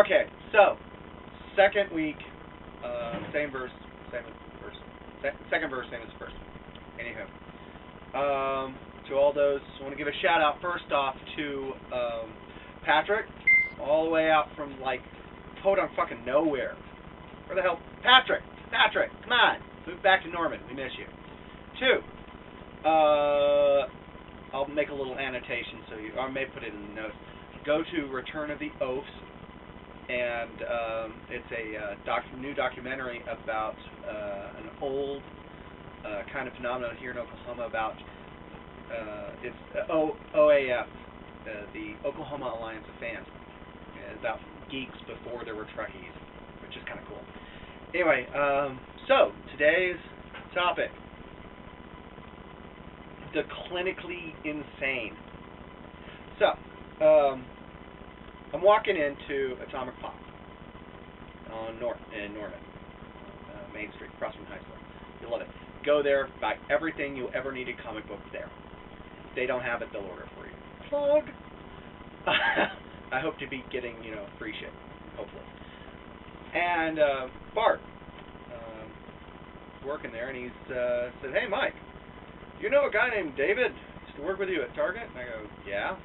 Okay, so second week, same verse, second verse, same as the first. Anywho, to all those, I want to give a shout out first off to Patrick, all the way out from like podunk fucking nowhere. Where the hell, Patrick, come on, move back to Norman. We miss you. 2, I'll make a little annotation so you, or I may put it in the notes. Go to Return of the Oafs, and it's a new documentary about an old kind of phenomenon here in Oklahoma about it's OAF, the Oklahoma Alliance of Fans, about geeks before there were Trekkies, which is kind of cool. Anyway, so today's topic: the clinically insane. So, I'm walking into Atomic Pop on in Norman, Main Street, across from high school. You'll love it. Go there, buy everything you'll ever need a comic book there. If they don't have it, they'll order for you. Plug. I hope to be getting, free shit, hopefully. And Bart, working there, and he said, "Hey, Mike, you know a guy named David used to work with you at Target?" And I go, "Yeah."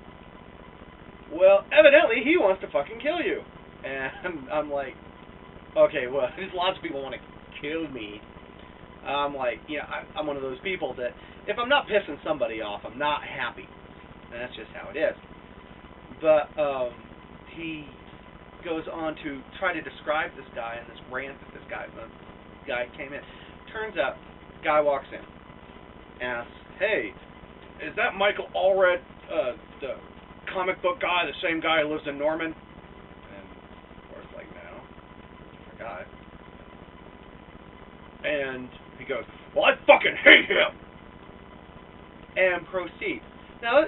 "Well, evidently he wants to fucking kill you." And I'm like, okay, well, there's lots of people want to kill me. I'm like, I'm one of those people that if I'm not pissing somebody off, I'm not happy. And that's just how it is. But he goes on to try to describe this guy and this rant that this guy came in. Turns out, guy walks in, asks, "Hey, is that Michael Allred, the comic book guy, the same guy who lives in Norman?" And of course, like, no, different guy. And he goes, "Well, I fucking hate him!" And proceed. Now,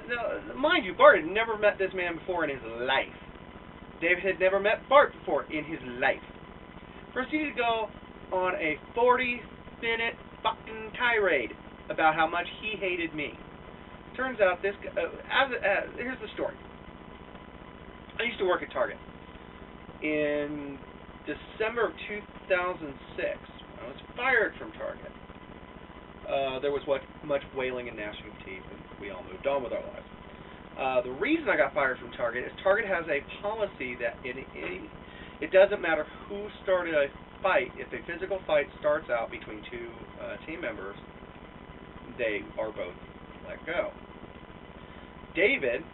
mind you, Bart had never met this man before in his life. David had never met Bart before in his life. Proceeded to go on a 40-minute fucking tirade about how much he hated me. Turns out this guy, here's the story. I used to work at Target. In December of 2006, I was fired from Target. There was much wailing and gnashing of teeth, and we all moved on with our lives. The reason I got fired from Target is Target has a policy that it doesn't matter who started a fight. If a physical fight starts out between two team members, they are both let go. David,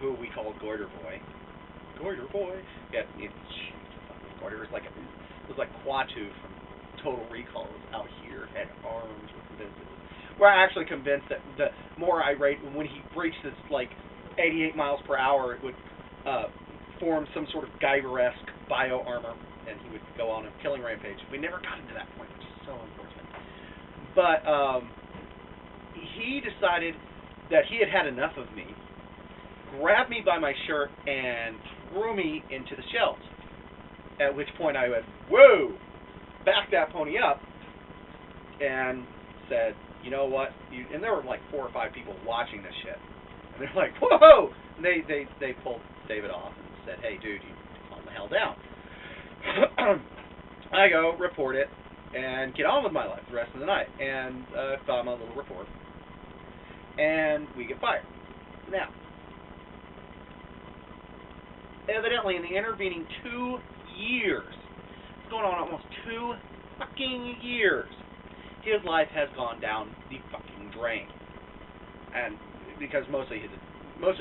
who we call Goiter Boy, yeah, Goiter was like Quatu from Total Recall. Was out here, had arms, was convinced it was. We're actually convinced that the more irate, when he reached this 88 miles per hour, it would form some sort of Guyver-esque bio armor, and he would go on a killing rampage. We never got into that point, which is so unfortunate. But he decided that he had had enough of me, grabbed me by my shirt, and threw me into the shelves. At which point I went, "Whoa!" Backed that pony up, and said, "You know what?" And there were 4 or 5 people watching this shit. And they're like, "Whoa!" And they pulled David off and said, "Hey, dude, you calm the hell down." I go, report it, and get on with my life the rest of the night. And file my little report. And we get fired. Now, evidently in the intervening 2 years, it's going on almost 2 fucking years, his life has gone down the fucking drain. And mostly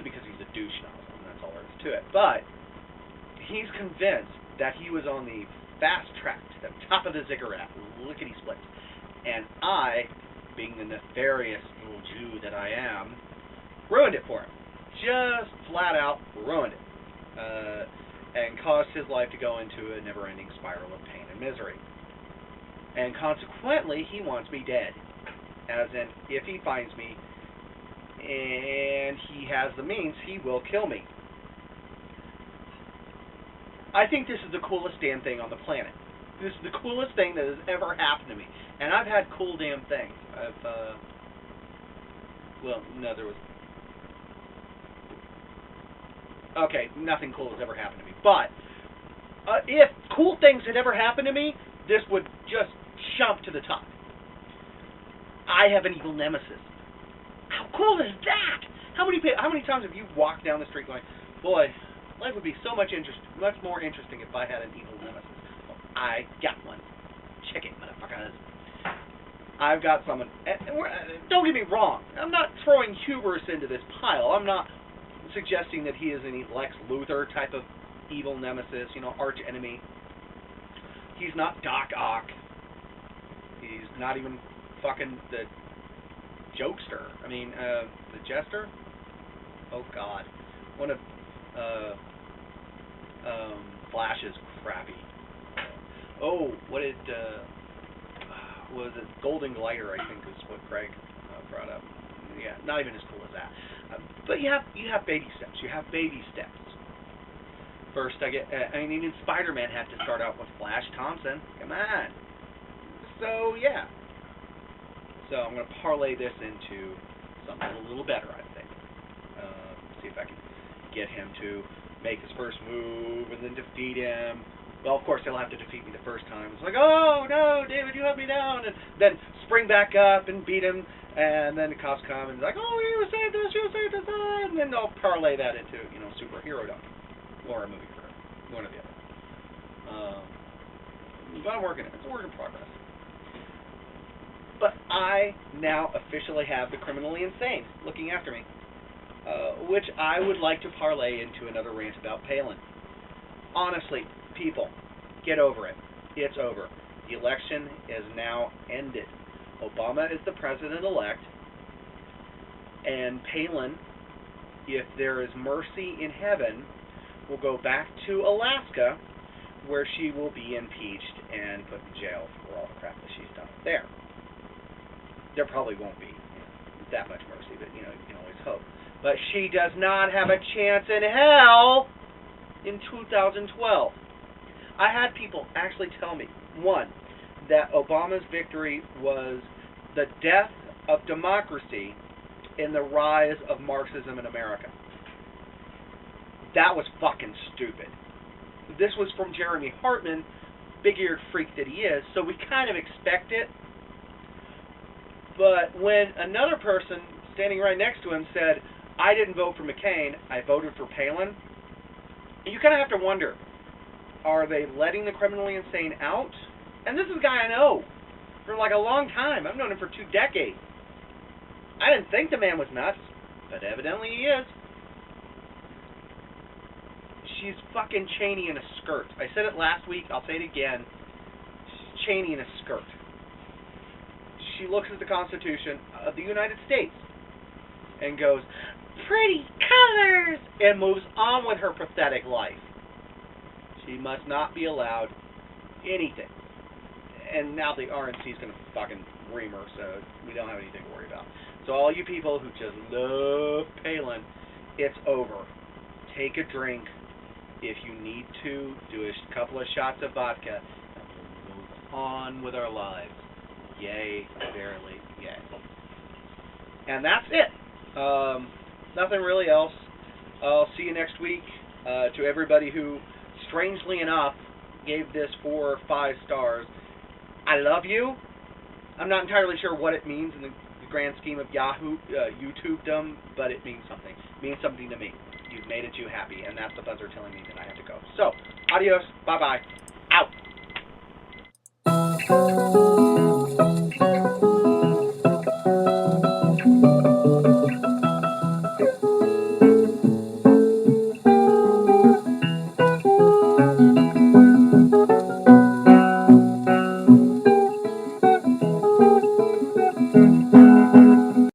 because he's a douche nozzle, and that's all there is to it. But he's convinced that he was on the fast track to the top of the ziggurat, lickety-split. And I, being the nefarious little Jew that I am, ruined it for him. Just flat out ruined it. And caused his life to go into a never-ending spiral of pain and misery. And consequently, he wants me dead. As in, if he finds me and he has the means, he will kill me. I think this is the coolest damn thing on the planet. This is the coolest thing that has ever happened to me. And I've had cool damn things. Okay, nothing cool has ever happened to me. But If cool things had ever happened to me, this would just jump to the top. I have an evil nemesis. How cool is that? How many times have you walked down the street going, boy, life would be so much more interesting if I had an evil nemesis? Well, I got one. Check it, motherfuckers. I've got someone. Don't get me wrong. I'm not throwing hubris into this pile. I'm not suggesting that he is any Lex Luthor type of evil nemesis, arch enemy. He's not Doc Ock. He's not even fucking the jokester. The jester. Oh God, one of Flash's crappy. Oh, what did was it? Golden Glider, I think, is what Craig brought up. Yeah, not even as cool as that. But you have baby steps. You have baby steps. First, even Spider-Man had to start out with Flash Thompson. Come on. So yeah. So I'm going to parlay this into something a little better, I think. See if I can get him to make his first move and then defeat him. Well, of course, he'll have to defeat me the first time. It's like, oh, no, David, you let me down. And then spring back up and beat him. And then the cops come and it's like, oh, you saved us, and then they'll parlay that into, superhero dump. Or a movie career. One or the other. But I'm working it. It's a work in progress. But I now officially have the criminally insane looking after me. Which I would like to parlay into another rant about Palin. Honestly, people, get over it. It's over. The election is now ended. Obama is the president-elect, and Palin, if there is mercy in heaven, will go back to Alaska, where she will be impeached and put in jail for all the crap that she's done there. There probably won't be that much mercy, but you can always hope. But she does not have a chance in hell in 2012. I had people actually tell me, one, that Obama's victory was the death of democracy and the rise of Marxism in America. That was fucking stupid. This was from Jeremy Hartman, big-eared freak that he is, so we kind of expect it. But when another person standing right next to him said, I didn't vote for McCain, I voted for Palin, you kind of have to wonder, are they letting the criminally insane out? And this is a guy I know for like a long time. I've known him for 2 decades. I didn't think the man was nuts, but evidently he is. She's fucking Cheney in a skirt. I said it last week, I'll say it again. She's Cheney in a skirt. She looks at the Constitution of the United States and goes, pretty colors, and moves on with her pathetic life. She must not be allowed anything. And now the RNC is going to fucking ream her, so we don't have anything to worry about. So all you people who just love Palin, it's over. Take a drink. If you need to, do a couple of shots of vodka, and we'll move on with our lives. Yay, verily, yay. And that's it. Nothing really else. I'll see you next week. To everybody who, strangely enough, gave this 4 or 5 stars, I love you. I'm not entirely sure what it means in the grand scheme of YouTube-dom, but it means something. It means something to me. You've made it you happy, and that's the buzzer telling me that I have to go. So, adios, bye-bye, out.